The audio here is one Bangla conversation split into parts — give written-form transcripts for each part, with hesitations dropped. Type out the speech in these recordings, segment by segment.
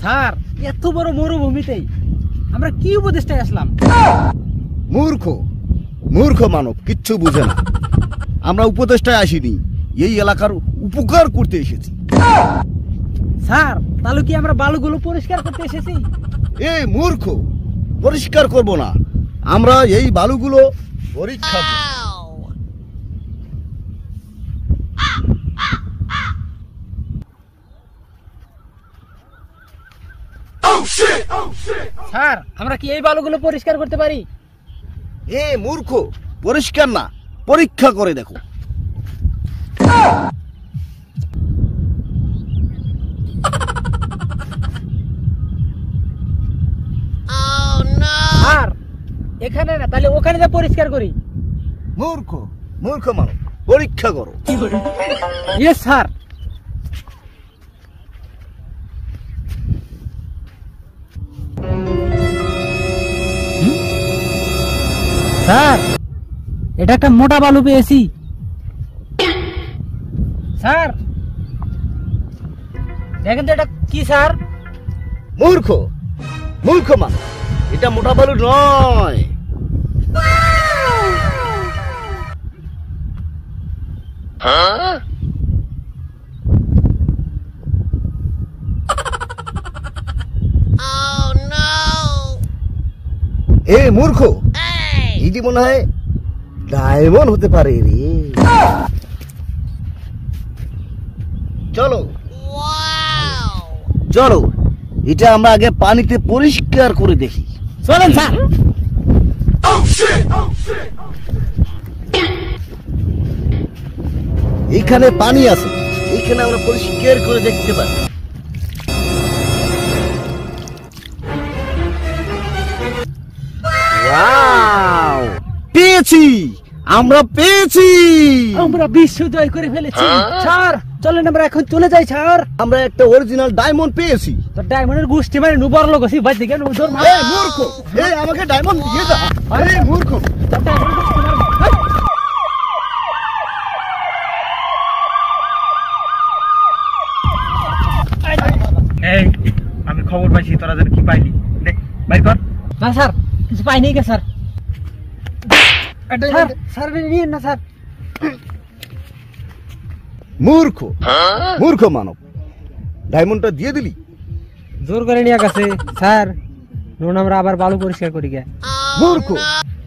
স্যার এত বড় মরুভূমিতেই আমরা কি উপদেষ্টায় আসলাম? মূর্খ মূর্খ মানব, কিচ্ছু বুঝে না। আমরা উপদেষ্টায় আসিনি, এই এলাকার উপকার করতে এসেছি। স্যার তাহলে কি আমরা বালুগুলো পরিষ্কার করতে এসেছি? এ মূর্খ, পরিষ্কার করব না, আমরা এই বালুগুলো পরীক্ষা করব। স্যার আমরা কি এই বালুগুলো পরিষ্কার করতে পারি? এ মূর্খ, পরিষ্কার না, পরীক্ষা করে দেখো। স্যার এখানে না, তাহলে ওখানে যা পরিষ্কার করি। মূর্খ মূর্খ মানব, পরীক্ষা করো। Yes sir. স্যার এটা একটা মোটা বালু পেয়েছি। স্যার দেখেন তো এটা কি? স্যার মূর্খ মূর্খ মানব, এটা মোটা বালু নয়। এ মূর্খ, এটি মনে হয় ডায়মন্ড হতে পারে রে। চলো চলো, এটা আমরা আগে পানিতে পরিষ্কার করে দেখি। চলেন স্যার। এইখানে পানি আছে, এইখানে আমরা পরিষ্কার করে দেখতে পারি। ওয়াও, পেয়েছি, আমরা পেয়েছি। আমরা বিশ্ব জয় করে ফেলেছি। স্যার চলেন আমরা এখন চলে যাই। স্যার আমরা একটা অরিজিনাল ডায়মন্ড পেয়েছি। তো ডায়মন্ডের গোষ্ঠী মানে নুবার লোক আছি বাদ দিকে নুদর মা। এই মূর্খ, এই আমাকে ডায়মন্ড দিয়ে দাও। আরে মূর্খ, এই আমি খবর পাইছি, তোরা যেন কি পাইলি দেখ, বাইর কর। না স্যার কিছু পাইনি কে স্যার? স্যার স্যার নিয়ে না স্যার। মূর্খ মূর্খ মানব, ডায়মন্ডটা দিয়ে দিলি। জোর করে নিয়ে গেছে স্যার, নুন আমরা আবার বালু পরিষ্কার করি গে। মূর্খ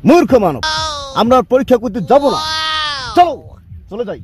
মূর্খ মানব, আমরা পরীক্ষা করতে যাব না, চলো চলে যাই।